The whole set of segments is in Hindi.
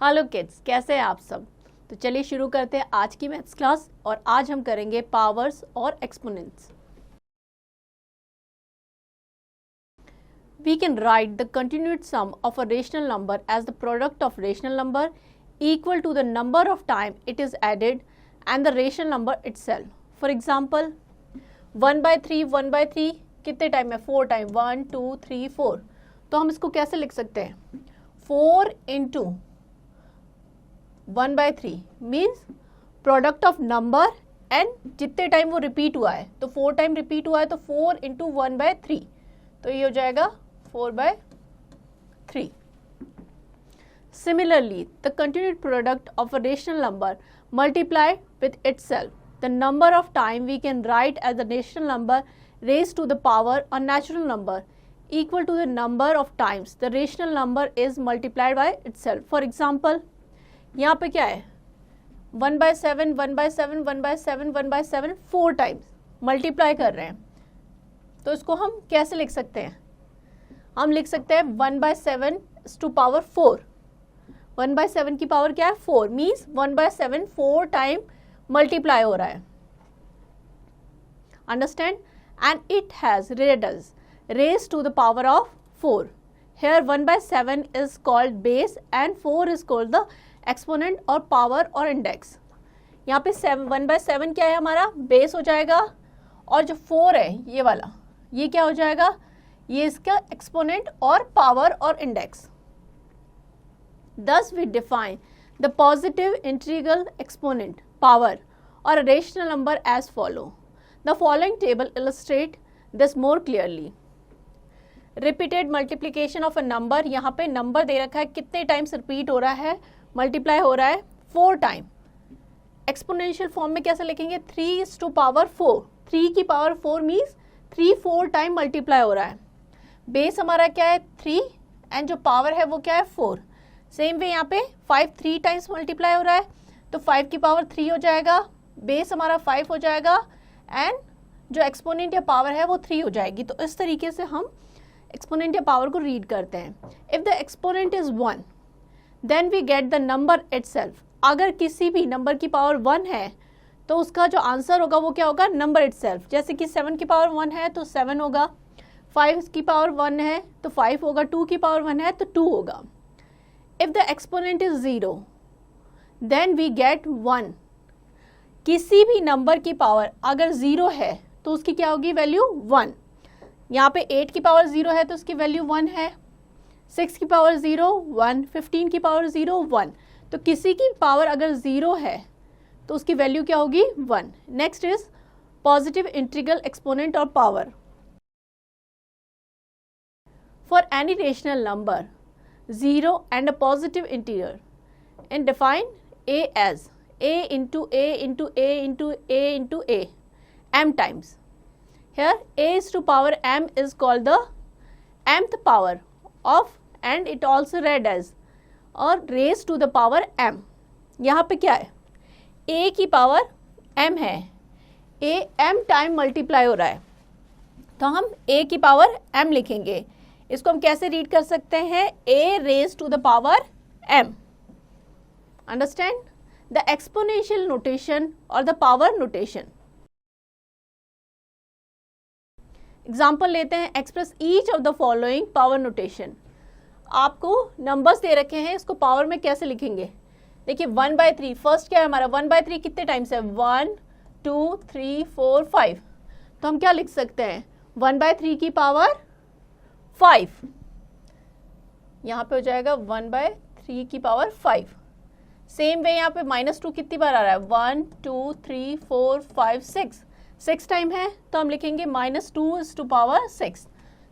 हेलो किड्स, कैसे हैं आप सब। तो चलिए शुरू करते हैं आज की मैथ्स क्लास। और आज हम करेंगे पावर्स और exponents. We can write the continued sum of a rational number as the product of rational number equal to the number of time it is added and the rational number itself. For example, 1/3 1/3 कितने टाइम है? 4 टाइम, 1 2 3 4। तो हम इसको कैसे लिख सकते हैं? 4 into 1/3 means product of number and जितने टाइम वो रिपीट हुआ है। तो 4 टाइम रिपीट हुआ है तो 4 इंटू 1/3, तो ये हो जाएगा 4/3. Similarly, the continued product of a rational number multiplied with itself, the number of time we can write as the rational number raised to the power a natural number equal to the number of times the rational number is multiplied by itself. For example, यहाँ पे क्या है? 1/7 1/7 1/7 1/7 4 टाइम्स मल्टीप्लाई कर रहे हैं। तो इसको हम कैसे लिख सकते हैं? हम लिख सकते हैं 1/7 टू पावर 4। 1/7 की पावर क्या है? 4 मीन्स 1/7 4 टाइम मल्टीप्लाई हो रहा है। Understand? And it has raised to the power of 4. Here 1/7 is called base and 4 is called the exponent और power और index. यहाँ पे 1/7 क्या है? हमारा बेस हो जाएगा, और जो 4 है ये वाला, ये क्या हो जाएगा? ये इसका एक्सपोनेंट और पावर और index. Thus we define the positive integral exponent, power or a rational number as follow. The following table illustrate this more clearly. Repeated multiplication of a number, यहाँ पे नंबर दे रखा है, कितने टाइम्स रिपीट हो रहा है, मल्टीप्लाई हो रहा है? 4 टाइम। एक्सपोनेंशियल फॉर्म में कैसे लिखेंगे? 3 टू पावर 4। 3 की पावर 4 मीन्स 3 4 टाइम मल्टीप्लाई हो रहा है। बेस हमारा क्या है? 3 एंड जो पावर है वो क्या है? 4। सेम वे यहाँ पे 5 3 टाइम्स मल्टीप्लाई हो रहा है, तो 5 की पावर 3 हो जाएगा, बेस हमारा 5 हो जाएगा एंड जो एक्सपोनेंट या पावर है वो 3 हो जाएगी। तो इस तरीके से हम एक्सपोनेंट या पावर को रीड करते हैं। If the exponent is 1 then we get the number itself. अगर किसी भी नंबर की पावर 1 है तो उसका जो आंसर होगा वो क्या होगा? Number itself. जैसे कि 7 की पावर 1 है तो 7 होगा, 5 की पावर 1 है तो 5 होगा, 2 की पावर 1 है तो 2 होगा। If the exponent is 0 then we get 1। किसी भी नंबर की पावर अगर 0 है तो उसकी क्या होगी? वैल्यू 1। यहाँ पे 8 की पावर 0 है तो उसकी वैल्यू 1 है, 6 की पावर 0 1, 15 की पावर 0 1। तो किसी की पावर अगर 0 है तो उसकी वैल्यू क्या होगी? 1। Next is positive integral exponent और power. For any rational number 0 and a positive integer and define a as a into a into a into a into a m times. Here a is to power m is called the mth power of, and it also read as or raised to the power m. यहाँ पे क्या है? a की पावर m है, a m टाइम मल्टीप्लाई हो रहा है, तो हम a की पावर m लिखेंगे। इसको हम कैसे रीड कर सकते हैं? a raised to the power m. Understand? The exponential notation or the power notation. Example लेते हैं। Express each of the following power notation. आपको नंबर्स दे रखे हैं, इसको पावर में कैसे लिखेंगे? देखिए 1/3 फर्स्ट क्या है हमारा? 1/3 कितने टाइम्स है? 1 2 3 4 5। तो हम क्या लिख सकते हैं? 1/3 की पावर 5। यहाँ पे हो जाएगा 1/3 की पावर 5। सेम वे यहाँ पे -2 कितनी बार आ रहा है? 1 2 3 4 5 6 टाइम है, तो हम लिखेंगे -2 is to power 6।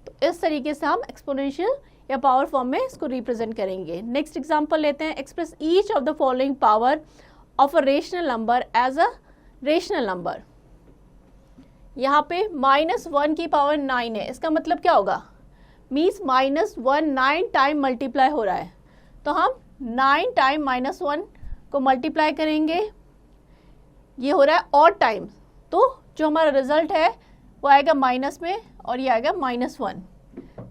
तो इस तरीके से हम एक्सपोनेंशियल या पावर फॉर्म में इसको रिप्रेजेंट करेंगे। नेक्स्ट एग्जांपल लेते हैं। Express each of the following power of a rational number as a rational number. यहाँ पे -1 की पावर 9 है, इसका मतलब क्या होगा? मीन्स -1 9 टाइम मल्टीप्लाई हो रहा है, तो हम 9 टाइम -1 को मल्टीप्लाई करेंगे, ये हो रहा है ऑड टाइम, तो जो हमारा रिजल्ट है वो आएगा माइनस में और ये आएगा -1।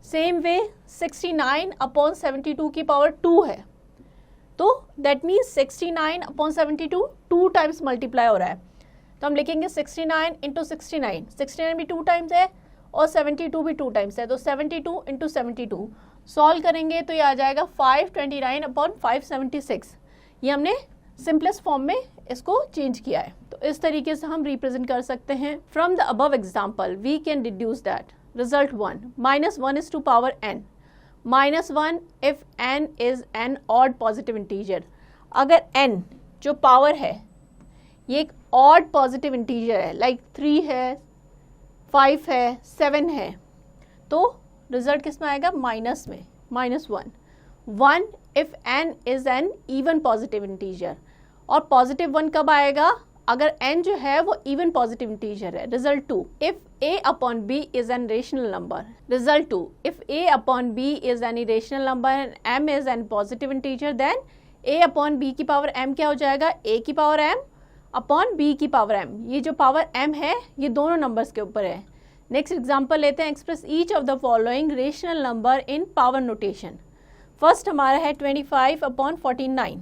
सेम वे 69/72 की पावर 2 है, तो that means 69 upon 72 2 times multiply हो रहा है, तो हम लिखेंगे 69 इंटू 69, 69 भी 2 टाइम्स है और 72 भी 2 टाइम्स है, तो 72 इंटू 72 सॉल्व करेंगे तो ये आ जाएगा 529 अपॉन 576। ये हमने सिंपलेस्ट फॉर्म में इसको चेंज किया है, तो इस तरीके से हम रिप्रेजेंट कर सकते हैं। From the above example we can deduce that result 1 -1 is to power n, -1 if n is an odd positive integer। अगर n जो पावर है ये एक ऑड पॉजिटिव इंटीजर है, लाइक 3 है, 5 है, 7 है, तो रिजल्ट किस में आएगा? माइनस में, -1। 1 if n is an even positive integer, और पॉजिटिव 1 कब आएगा? अगर n जो है वो इवन पॉजिटिव इंटीजर है। Result 2 if a upon b is an rational number. Result 2 if a upon b is an irrational number and m is an positive integer, then a upon b की पावर m क्या हो जाएगा? a की पावर m अपॉन b की पावर m। ये जो पावर m है ये दोनों नंबर्स के ऊपर है। नेक्स्ट एग्जांपल लेते हैं, express each of the following rational number in power notation. First हमारा है 25 अपॉन 49।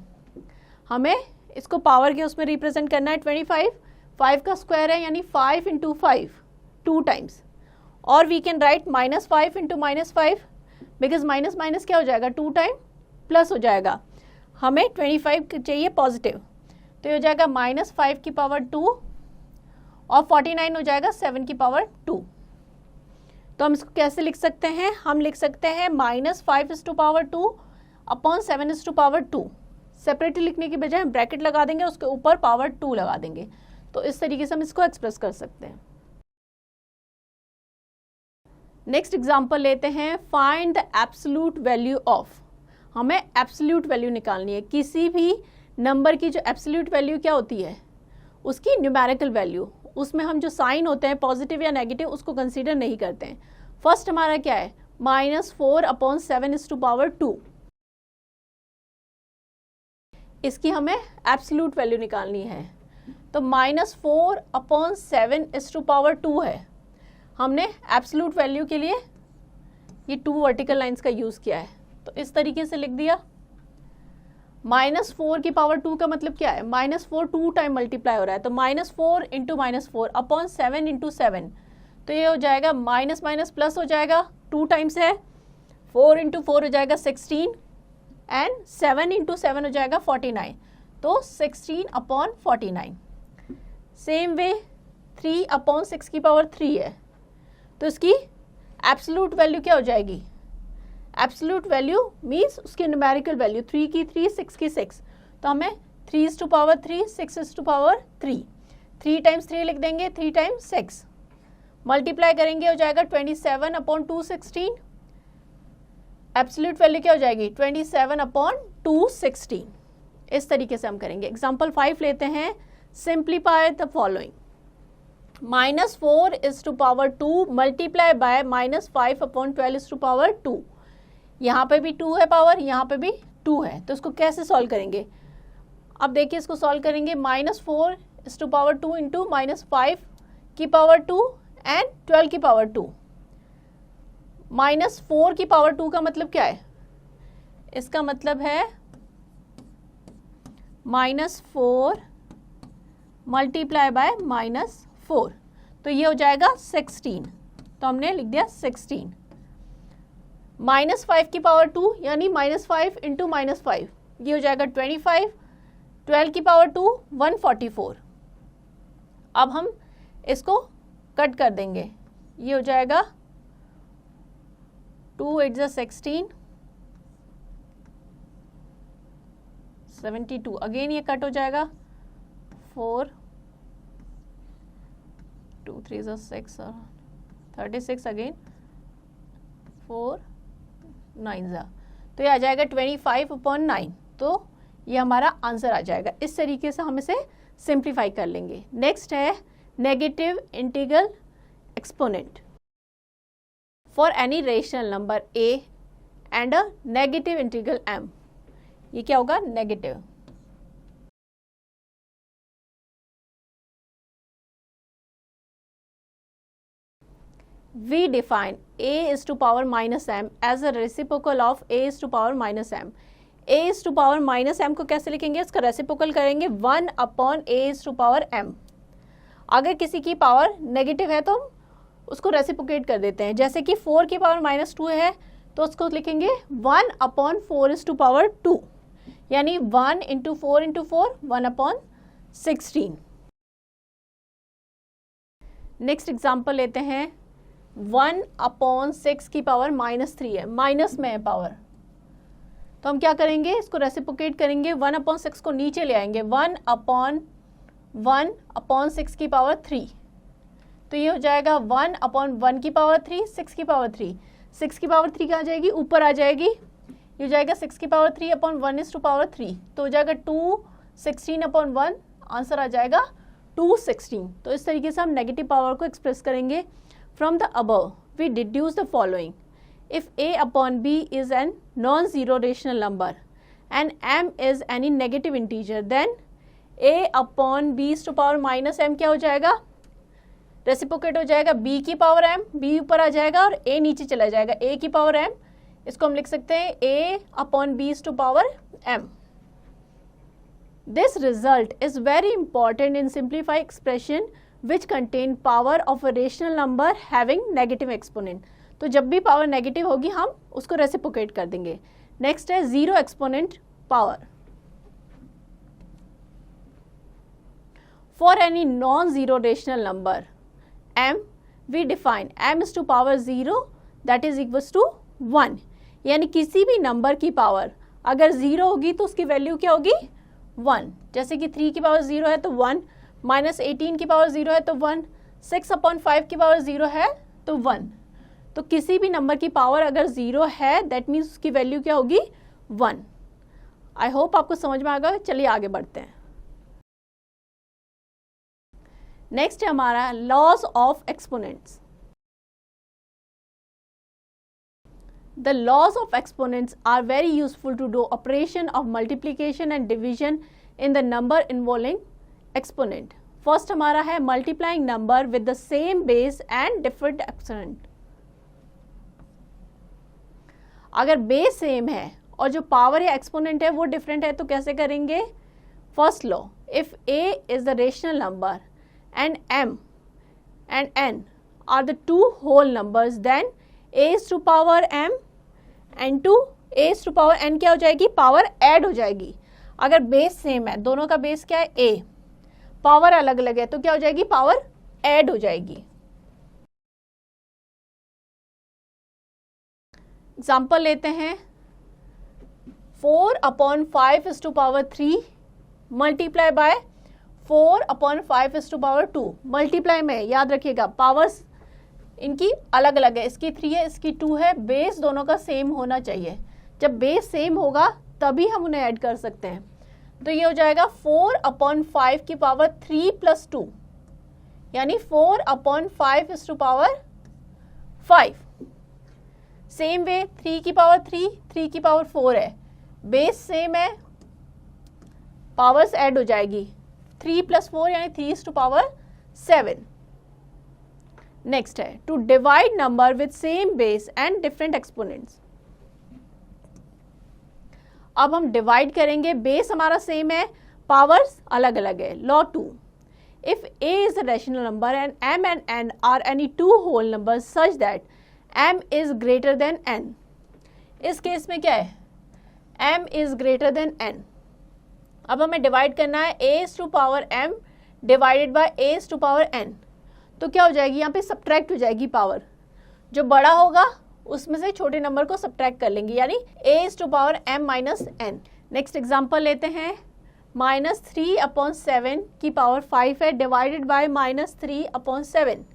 हमें इसको पावर के उसमें रिप्रेजेंट करना है। 25 5 का स्क्वायर है यानी 5 इंटू 5 2 टाइम्स, और we can write -5 into -5 because minus minus क्या हो जाएगा? 2 टाइम प्लस हो जाएगा। हमें 25 चाहिए पॉजिटिव, तो ये हो जाएगा -5 की पावर 2 और 49 हो जाएगा 7 की पावर 2। तो हम इसको कैसे लिख सकते हैं? हम लिख सकते हैं -5 is to power 2 upon 7 is to power 2। Separately लिखने की बजाय हम ब्रैकेट लगा देंगे, उसके ऊपर पावर 2 लगा देंगे, तो इस तरीके से हम इसको एक्सप्रेस कर सकते हैं। नेक्स्ट एग्जांपल लेते हैं, find the absolute value of. हमें एब्सोल्यूट वैल्यू निकालनी है। किसी भी नंबर की जो एब्सोल्यूट वैल्यू क्या होती है? उसकी न्यूमेरिकल वैल्यू। उसमें हम जो साइन होते हैं पॉजिटिव या नेगेटिव उसको कंसीडर नहीं करते हैं। फर्स्ट हमारा क्या है? -4 अपॉन 7 is to power 2। इसकी हमें एब्सोल्यूट वैल्यू निकालनी है, तो -4 अपॉन 7 is to power 2 है। हमने एब्सोल्यूट वैल्यू के लिए ये 2 वर्टिकल लाइंस का यूज़ किया है, तो इस तरीके से लिख दिया। -4 की पावर 2 का मतलब क्या है? -4 2 टाइम मल्टीप्लाई हो रहा है, तो -4 इंटू -4 अपॉन 7 इंटू 7, तो ये हो जाएगा माइनस माइनस प्लस हो जाएगा, 2 टाइम्स है, 4 इंटू 4 हो जाएगा 16 एंड 7 इंटू 7 हो जाएगा 49, तो 16 अपॉन 49। सेम वे 3 अपॉन 6 की पावर 3 है, तो इसकी एब्सोल्यूट वैल्यू क्या हो जाएगी? एब्सोल्यूट वैल्यू मीन्स उसकी न्यूमेरिकल वैल्यू 3 की 3 6 की 6, तो हमें 3 is to power 3 6 is to power 3, 3 times 3 लिख देंगे, 3 टाइम्स 6 मल्टीप्लाई करेंगे हो जाएगा 27 अपॉन 216। एब्सोल्यूट वैल्यू क्या हो जाएगी? 27 अपॉन 216। इस तरीके से हम करेंगे। एग्जाम्पल 5 लेते हैं, simplify the following. -4 is to power 2 multiply by -5 upon 12 is to power 2। यहाँ पे भी 2 है पावर, यहाँ पे भी 2 है, तो इसको कैसे सॉल्व करेंगे? अब देखिए इसको सॉल्व करेंगे, -4 is to power 2 इंटू -5 की पावर 2 एंड 12 की पावर 2। -4 की पावर 2 का मतलब क्या है? इसका मतलब है -4 मल्टीप्लाई बाय -4, तो ये हो जाएगा 16, तो हमने लिख दिया 16। -5 की पावर 2 यानी -5 इंटू -5, ये हो जाएगा 25, 12 की पावर 2 144। अब हम इसको कट कर देंगे, ये हो जाएगा 2 8 16 72, अगेन ये कट हो जाएगा 4 2 3 6 36, अगेन 4 9, तो ये आ जाएगा 25 अपॉन 9, तो ये हमारा आंसर आ जाएगा। इस तरीके से हम इसे सिंप्लीफाई कर लेंगे। नेक्स्ट है negative integral exponent for any rational number a and a negative integral m। ये क्या होगा? Negative. We define a is to power -m as a reciprocal of a is to power -m। a is to power minus m को कैसे लिखेंगे, इसका रेसिप्रोकल करेंगे 1 upon a is to power m। अगर किसी की पावर नेगेटिव है तो हम उसको रेसिप्रोकेट कर देते हैं, जैसे कि 4 की पावर -2 है तो उसको लिखेंगे 1 अपॉन 4 इज टू पावर 2, यानी 1 into 4 into 4 1 upon 16। Next example लेते हैं, 1 अपॉन 6 की पावर -3 है, माइनस में है पावर, तो हम क्या करेंगे, इसको रेसिप्रोकेट करेंगे, 1 अपॉन 6 को नीचे ले आएंगे, 1 अपॉन 6 की पावर 3, तो ये हो जाएगा 1 अपॉन 1 की पावर 3, 6 की पावर 3, 6 की पावर 3 कहाँ जाएगी, ऊपर आ जाएगी, ये हो जाएगा 6 की power 3 upon 1 is to power 3, तो हो जाएगा 216 अपॉन 1, आंसर आ जाएगा 216। तो इस तरीके से हम नेगेटिव पावर को एक्सप्रेस करेंगे। From the above we deduce the following, if a upon b is an non-zero rational number and m is any negative integer, then a upon b is to power minus m क्या हो जाएगा, रेसिप्रोकेट हो जाएगा b की पावर m, b ऊपर आ जाएगा और a नीचे चला जाएगा, a की पावर m, इसको हम लिख सकते हैं a upon b is to power m। This result is very important in simplified expression which contain power of a rational number having negative exponent। तो जब भी पावर नेगेटिव होगी हम उसको रेसिप्रोकेट कर देंगे। नेक्स्ट है zero exponent power. For any non zero rational number m we define m is to power 0 that is equals to 1, यानी किसी भी नंबर की पावर अगर 0 होगी तो उसकी वैल्यू क्या होगी 1, जैसे कि 3 की पावर 0 है तो 1, -18 की पावर 0 है तो 1, 6 अपॉन 5 की पावर 0 है तो 1। तो किसी भी नंबर की पावर अगर 0 है दैट मीन्स उसकी वैल्यू क्या होगी 1। आई होप आपको समझ में आ गया। चलिए आगे बढ़ते हैं। नेक्स्ट है हमारा laws of exponents. The laws of exponents are very useful to do operation of multiplication and division in the number involving exponent. First हमारा है multiplying number with the same base and different exponent. अगर बेस सेम है और जो पावर या एक्सपोनेंट है वो डिफरेंट है तो कैसे करेंगे। First law, if a is the rational number and m and n are the two whole numbers, then a is to power m and to a is to power n क्या हो जाएगी, पावर ऐड हो जाएगी। अगर बेस सेम है, दोनों का बेस क्या है a, पावर अलग अलग है तो क्या हो जाएगी, पावर ऐड हो जाएगी। एग्जाम्पल लेते हैं, 4 upon 5 is to power 3 multiply by 4 upon 5 is to power 2। Multiply में याद रखिएगा पावर्स इनकी अलग अलग है, इसकी 3 है इसकी 2 है, बेस दोनों का सेम होना चाहिए। जब बेस सेम होगा तभी हम उन्हें ऐड कर सकते हैं। तो ये हो जाएगा 4 अपॉन 5 की पावर 3 प्लस 2, यानी 4 upon 5 is to power 5। Same way 3 की पावर 3, 3 की पावर 4 है, बेस सेम है, पावर्स ऐड हो जाएगी, 3 प्लस 4 यानी 3 इज टू पावर 7। नेक्स्ट है to divide number with same base and different exponents. अब हम डिवाइड करेंगे, बेस हमारा सेम है, पावर्स अलग अलग है। Law 2, if a is a rational number and m and n are any two whole numbers such that m is greater than n। इस केस में क्या है, m is greater than n। अब हमें डिवाइड करना है a is to power m divided by a is to power n। तो क्या हो जाएगी, यहाँ पे सब्ट्रैक्ट हो जाएगी पावर, जो बड़ा होगा उसमें से छोटे नंबर को सब्ट्रैक्ट कर लेंगे, यानी a is to power m minus n। Next example लेते हैं, -3 अपॉन 7 की पावर 5 है डिवाइडेड बाय -3 अपॉन 7।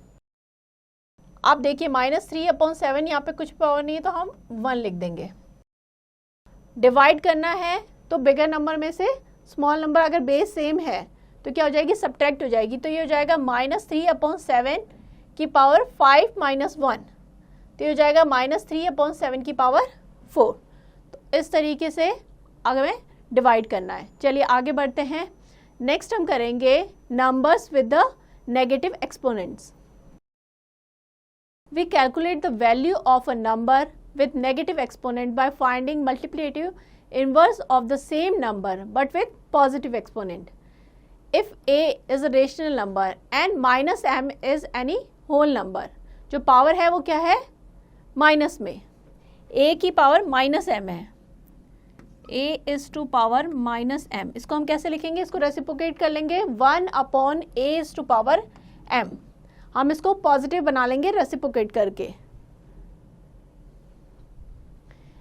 आप देखिए -3 अपॉन 7 यहाँ पे कुछ पावर नहीं है तो हम 1 लिख देंगे। डिवाइड करना है तो बिगर नंबर में से स्मॉल नंबर अगर बेस सेम है तो क्या हो जाएगी, सब्ट्रैक्ट हो जाएगी। तो ये हो जाएगा -3 अपॉन 7 की पावर 5 माइनस 1, तो ये हो जाएगा -3 अपॉन 7 की पावर 4। तो इस तरीके से अगर हमें डिवाइड करना है। चलिए आगे बढ़ते हैं। नेक्स्ट हम करेंगे numbers with the negative exponents. We calculate the value of a number with negative exponent by finding multiplicative inverse of the same number but with positive exponent. If a is a rational number and minus m is any whole number, जो पावर है वो क्या है, माइनस में, a की पावर माइनस m है, a is to power minus m. इसको हम कैसे लिखेंगे, इसको रेसिप्रोकेट कर लेंगे 1 upon a is to power m. हम इसको पॉजिटिव बना लेंगे रेसिप्रोकेट करके.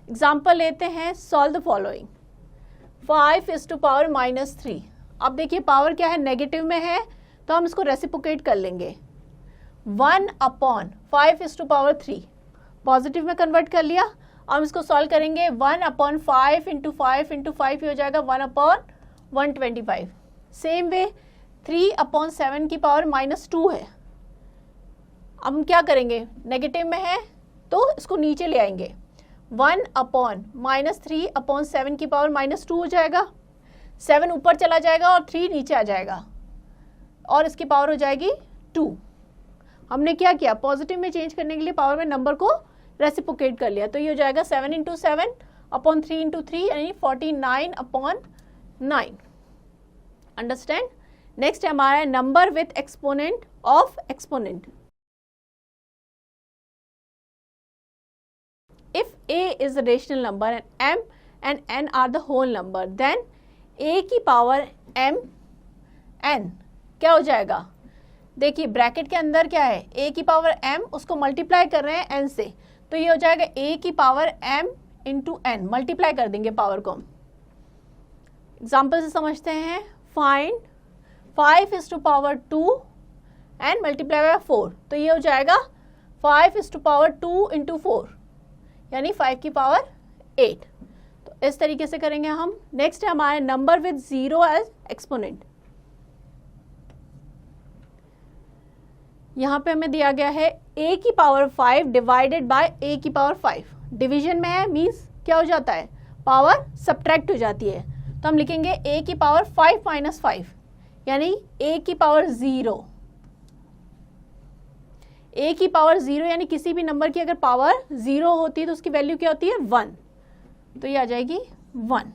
एग्जाम्पल लेते हैं, solve the following. 5 is to power minus 3. अब देखिए पावर क्या है, नेगेटिव में है, तो हम इसको रेसिप्रोकेट कर लेंगे 1 upon 5 is to power 3. Positive में कन्वर्ट कर लिया. अब इसको सॉल्व करेंगे 1 अपॉन 5 इंटू 5 इंटू 5 हो जाएगा 1 अपॉन 125. सेम वे 3 अपॉन 7 की पावर माइनस 2 है. अब हम क्या करेंगे, नेगेटिव में है तो इसको नीचे ले आएंगे, 1 अपॉन माइनस 3 अपॉन 7 की पावर माइनस 2 हो जाएगा. 7 ऊपर चला जाएगा और 3 नीचे आ जाएगा और इसकी पावर हो जाएगी 2. हमने क्या किया, पॉजिटिव में चेंज करने के लिए पावर में नंबर को रेसिप्रोकेट कर लिया. तो ये हो जाएगा 7 इंटू 7 अपॉन 3 इंटू 3 यानी 49 अपॉन 9. अंडरस्टैंड. नेक्स्ट है हमारा number with exponent of exponent. If a is a rational number and m and n are the whole number, then a की पावर m n क्या हो जाएगा, देखिए ब्रैकेट के अंदर क्या है, a की पावर m, उसको मल्टीप्लाई कर रहे हैं n से, तो ये हो जाएगा a की power m into n. Multiply कर देंगे पावर को. एग्जाम्पल से समझते हैं. Find 5 is to power 2 and multiply by 4, तो ये हो जाएगा 5 is to power 2 इंटू 4 यानी 5 की पावर 8. तो इस तरीके से करेंगे हम. नेक्स्ट है हमारे नंबर विद 0 एज एक्सपोनेंट. यहाँ पे हमें दिया गया है a की पावर 5 डिवाइडेड बाय a की पावर 5. डिवीजन में है, मीन्स क्या हो जाता है, पावर सब्ट्रैक्ट हो जाती है. तो हम लिखेंगे a की पावर 5 माइनस 5 यानी a की पावर 0. a की पावर 0 यानी किसी भी नंबर की अगर पावर 0 होती है तो उसकी वैल्यू क्या होती है, 1. तो ये आ जाएगी 1.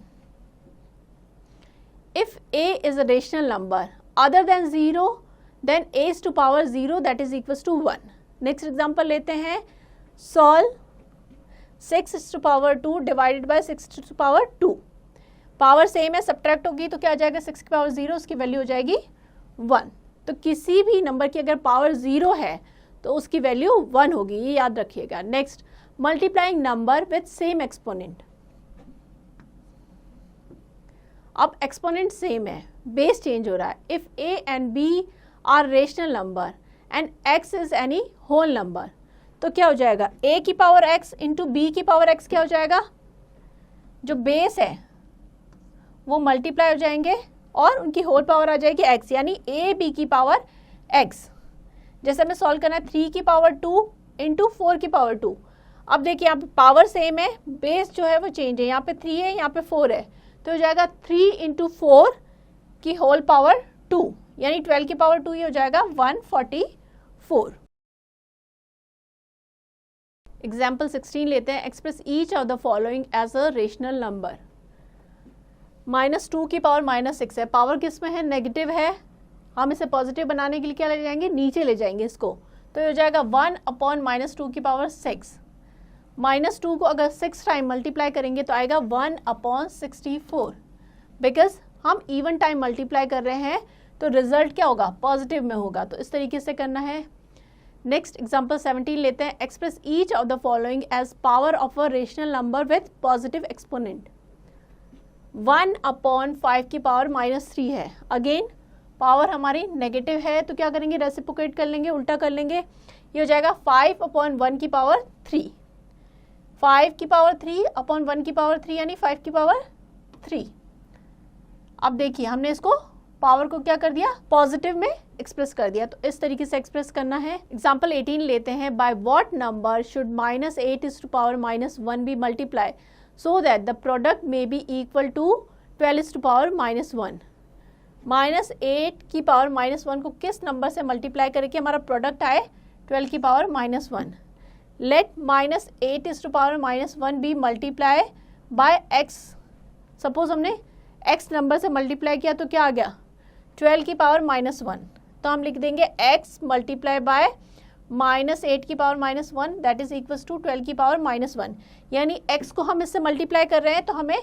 If a is a rational number other than 0 then a is to power 0 that is equals to 1. Next example लेते हैं. Solve 6 is to power 2 divided by 6 to power 2. Power same है, सब्ट्रैक्ट होगी तो क्या आ जाएगा, 6 की पावर 0, उसकी वैल्यू हो जाएगी 1. तो किसी भी नंबर की अगर पावर 0 है तो उसकी वैल्यू 1 होगी, ये याद रखिएगा. Next, multiplying number with same exponent. अब एक्सपोनेंट सेम है, बेस चेंज हो रहा है. If a and b are rational number and x is any whole number, तो क्या हो जाएगा, a की पावर x इंटू b की पावर x क्या हो जाएगा, जो बेस है वो मल्टीप्लाई हो जाएंगे और उनकी होल पावर आ जाएगी x, यानी a b की पावर x. जैसे हमें सॉल्व करना है 3 की पावर 2 इंटू 4 की पावर 2. अब देखिए यहाँ पे पावर सेम है, बेस जो है वो चेंज है, यहाँ पे 3 है, यहाँ पे 4 है, तो हो जाएगा 3 इंटू 4 की होल पावर 2 यानी 12 की पावर 2, ये हो जाएगा 144. एग्जाम्पल 16 लेते हैं. Express each of the following as a rational number. -2 की पावर -6 है, पावर किस में है, नेगेटिव है. हम इसे पॉजिटिव बनाने के लिए क्या ले जाएंगे, नीचे ले जाएंगे इसको, तो ये हो जाएगा 1 अपॉन -2 की पावर 6. -2 को अगर 6 टाइम मल्टीप्लाई करेंगे तो आएगा 1 अपॉन 64. बिकॉज हम इवन टाइम मल्टीप्लाई कर रहे हैं तो रिजल्ट क्या होगा, पॉजिटिव में होगा. तो इस तरीके से करना है. नेक्स्ट एग्जाम्पल 17 लेते हैं. Express each of the following as power of a rational number with positive exponent. 1 upon 5 की पावर -3 है. अगेन पावर हमारी नेगेटिव है तो क्या करेंगे, रेसिप्रोकेट कर लेंगे, उल्टा कर लेंगे. ये हो जाएगा 5 अपॉन 1 की पावर 3. 5 की पावर 3 अपॉन 1 की पावर 3 यानी 5 की पावर 3. अब देखिए हमने इसको पावर को क्या कर दिया, पॉजिटिव में एक्सप्रेस कर दिया. तो इस तरीके से एक्सप्रेस करना है. एग्जाम्पल 18 लेते हैं. By what number should -8 is to power -1 be multiply so that the product may be equal to 12 is to power -1. -8 की पावर -1 को किस नंबर से मल्टीप्लाई करके हमारा प्रोडक्ट आए 12 की power -1. Let -8 is to power -1 be multiply by x suppose हमने x नंबर से मल्टीप्लाई किया तो क्या आ गया 12 की पावर -1, तो हम लिख देंगे x मल्टीप्लाई बाय -8 की power -1 that is equals to 12 की पावर -1, यानी x को हम इससे मल्टीप्लाई कर रहे हैं तो हमें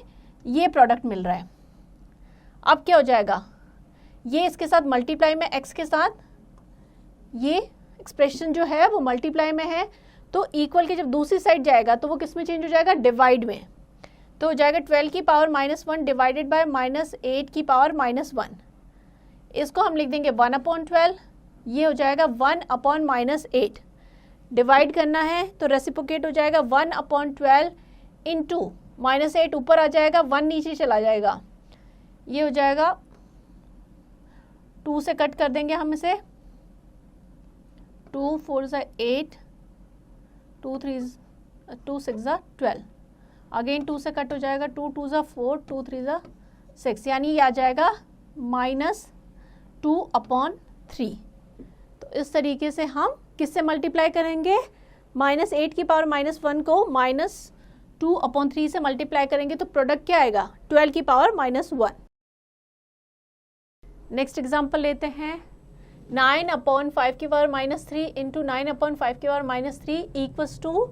ये प्रोडक्ट मिल रहा है। अब क्या हो जाएगा, ये इसके साथ मल्टीप्लाई में x के साथ, ये एक्सप्रेशन जो है वो मल्टीप्लाई में है, तो इक्वल के जब दूसरी साइड जाएगा तो वो किस में चेंज हो जाएगा, डिवाइड में। तो हो जाएगा 12 की पावर -1 डिवाइडेड बाय -8 की पावर -1, इसको हम लिख देंगे 1/12, ये हो जाएगा 1/-8, डिवाइड करना है तो रेसिप्रोकेट हो जाएगा 1/12 इंटू -8 ऊपर आ जाएगा, 1 नीचे चला जाएगा, ये हो जाएगा 2 से कट कर देंगे हम इसे, 2 4 ज़ा 8, 2 6 ज़ा 12, अगेन 2 से कट हो जाएगा, 2 2 ज़ा 4, 2 3 ज़ा 6, यानी ये आ जाएगा -2/3। तो इस तरीके से हम किससे मल्टीप्लाई करेंगे, -8 की पावर -1 को -2/3 से मल्टीप्लाई करेंगे तो प्रोडक्ट क्या आएगा, 12 की पावर -1। नेक्स्ट एग्जाम्पल लेते हैं, 9/5 की पावर -3 इंटू 9/5 की पावर -3 इक्वल्स टू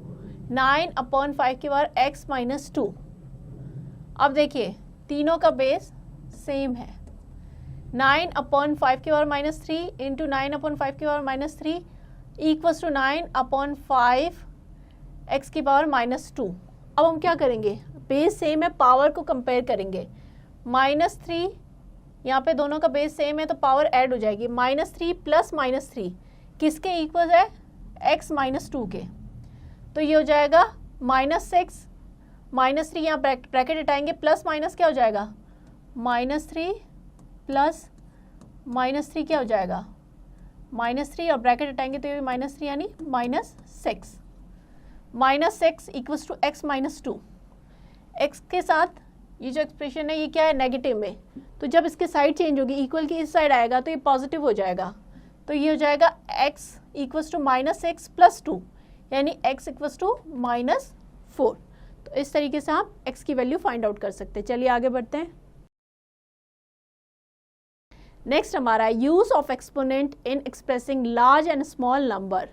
9/5 की पावर x-2। अब देखिए तीनों का बेस सेम है, 9/5 की पावर -3 इंटू 9/5 की पावर -3 इक्वल्स टू 9/5 x की पावर -2। अब हम क्या करेंगे, बेस सेम है, पावर को कंपेयर करेंगे, -3 यहाँ पे दोनों का बेस सेम है तो पावर ऐड हो जाएगी, -3 प्लस -3 किसके इक्वल है, x-2 के, तो ये हो जाएगा -6, -3 यहाँ ब्रैकेट हटाएंगे, प्लस माइनस क्या हो जाएगा, -3 प्लस -3 क्या हो जाएगा, -3 और ब्रैकेट हटाएंगे तो ये -3 यानी -6, -6 इक्वल्स टू x-2। x के साथ ये जो एक्सप्रेशन है ये क्या है, नेगेटिव में, तो जब इसके साइड चेंज होगी, इक्वल की इस साइड आएगा तो ये पॉजिटिव हो जाएगा, तो ये हो जाएगा x इक्वल्स टू -6 प्लस 2, यानी x इक्वल्स टू -4। तो इस तरीके से आप x की वैल्यू फाइंड आउट कर सकते हैं। चलिए आगे बढ़ते हैं। नेक्स्ट हमारा use of exponent in expressing large and small number.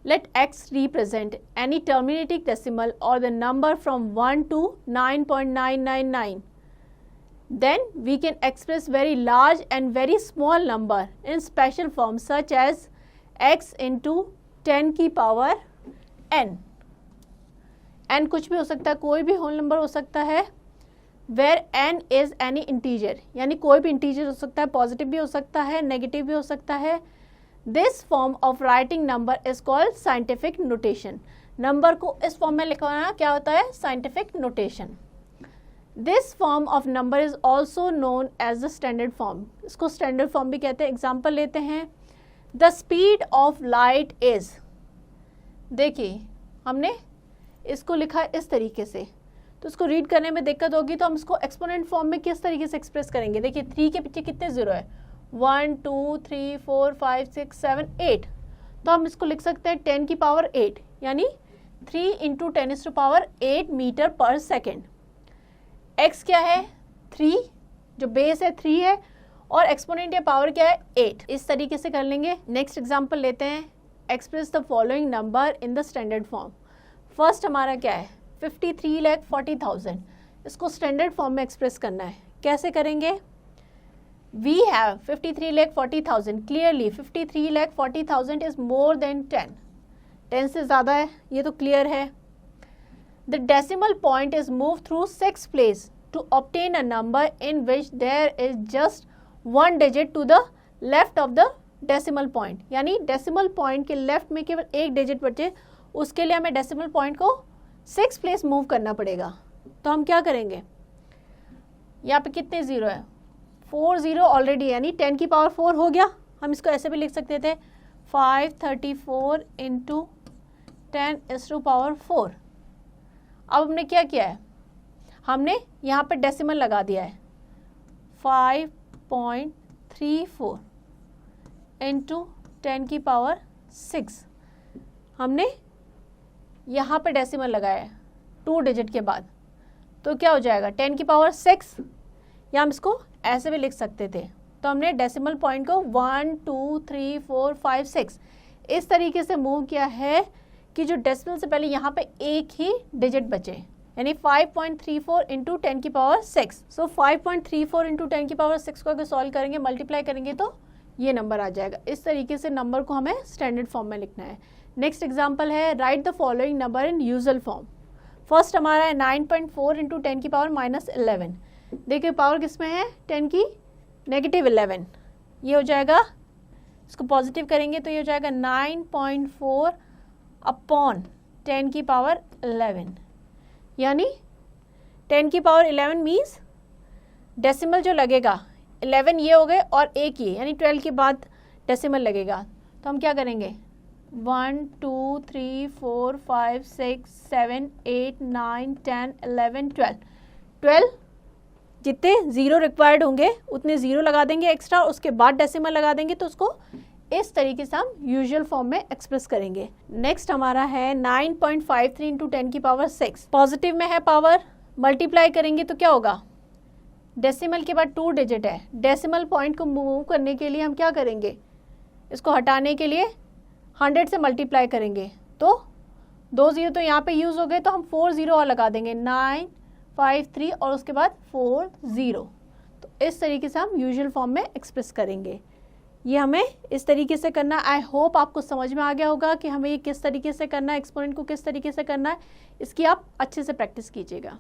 Let x represent any terminating decimal or the number from 1 to 9.999. Then we can express very large and very small number in special form such as x into 10 की पावर n। n कुछ भी हो सकता है, कोई भी होल नंबर हो सकता है, where n is any integer, यानी कोई भी इंटीजर हो सकता है, पॉजिटिव भी हो सकता है, नेगेटिव भी हो सकता है। This form of writing number is called scientific notation. Number को इस फॉर्म में लिखवाना क्या होता है, scientific notation. This form of number is also known as the standard form. इसको standard form भी कहते हैं। एग्जाम्पल लेते हैं, the speed of light is, देखिए हमने इसको लिखा इस तरीके से, तो इसको रीड करने में दिक्कत होगी तो हम इसको एक्सपोनेंट फॉर्म में किस तरीके से एक्सप्रेस करेंगे। देखिए 3 के पीछे कितने जीरो है, 1 2 3 4 5 6 7 8, तो हम इसको लिख सकते हैं 10 की पावर 8, यानी 3 इंटू 10⁸ मीटर पर सेकेंड। x क्या है, 3, जो बेस है 3 है, और एक्सपोनेंट या पावर क्या है 8। इस तरीके से कर लेंगे। नेक्स्ट एग्जांपल लेते हैं, express the following number in the standard form. First हमारा क्या है, 53,40,000, इसको स्टैंडर्ड फॉर्म में एक्सप्रेस करना है। कैसे करेंगे, we have 53,40,000, clearly 53,40,000 is more than 10, 10 से ज़्यादा है, ये तो क्लियर है। The decimal point is moved through 6 places to obtain a number in which there is just one digit to the left of the decimal point, यानी decimal point के लेफ्ट में केवल एक डिजिट बचे, उसके लिए हमें decimal point को 6 प्लेस मूव करना पड़ेगा। तो हम क्या करेंगे, यहाँ पे कितने ज़ीरो है, 4 ज़ीरो ऑलरेडी, यानी 10 की पावर 4 हो गया। हम इसको ऐसे भी लिख सकते थे 534 इंटू 10⁻⁴। अब हमने क्या किया है, हमने यहाँ पे डेसिमल लगा दिया है, 5.34 इंटू 10⁻⁶। हमने यहाँ पे डेसिमल लगाया है 2 डिजिट के बाद, तो क्या हो जाएगा 10 की पावर 6, या हम इसको ऐसे भी लिख सकते थे। तो हमने डेसिमल पॉइंट को 1 2 3 4 5 6 इस तरीके से मूव किया है कि जो डेसिमल से पहले यहाँ पे एक ही डिजिट बचे, यानी 5.34 इंटू 10 की पावर 6। सो 5.34 इंटू 10 की पावर 6 को अगर सॉल्व करेंगे, मल्टीप्लाई करेंगे तो ये नंबर आ जाएगा। इस तरीके से नंबर को हमें स्टैंडर्ड फॉर्म में लिखना है। नेक्स्ट एग्जाम्पल है, right the following number in usual form. First हमारा है 9.4 इंटू 10 की पावर -11। देखिए पावर किस में है, 10 की -11। ये हो जाएगा, इसको पॉजिटिव करेंगे तो ये हो जाएगा 9.4 अपॉन 10 की पावर 11, यानी 10 की पावर 11 मीन्स डेसिमल जो लगेगा 11 ये हो गए और एक ये, यानी 12 के बाद डेसिमल लगेगा। तो हम क्या करेंगे, 1 2 3 4 5 6 7 8 9 10 11 12 जितने ज़ीरो रिक्वायर्ड होंगे उतने ज़ीरो लगा देंगे एक्स्ट्रा, उसके बाद डेसिमल लगा देंगे, तो उसको इस तरीके से हम यूजुअल फॉर्म में एक्सप्रेस करेंगे। नेक्स्ट हमारा है 9.53 इंटू 10 की पावर 6। पॉजिटिव में है पावर, मल्टीप्लाई करेंगे तो क्या होगा, डेसिमल के बाद 2 डिजिट है, डेसिमल पॉइंट को मूव करने के लिए हम क्या करेंगे, इसको हटाने के लिए 100 से मल्टीप्लाई करेंगे, तो 2 ज़ीरो तो यहाँ पे यूज़ हो गए, तो हम 4 ज़ीरो और लगा देंगे, 9 5 3 और उसके बाद 4 0। तो इस तरीके से हम यूजुअल फॉर्म में एक्सप्रेस करेंगे। ये हमें इस तरीके से करना है। आई होप आपको समझ में आ गया होगा कि हमें ये किस तरीके से करना है, एक्सपोनेंट को किस तरीके से करना है। इसकी आप अच्छे से प्रैक्टिस कीजिएगा।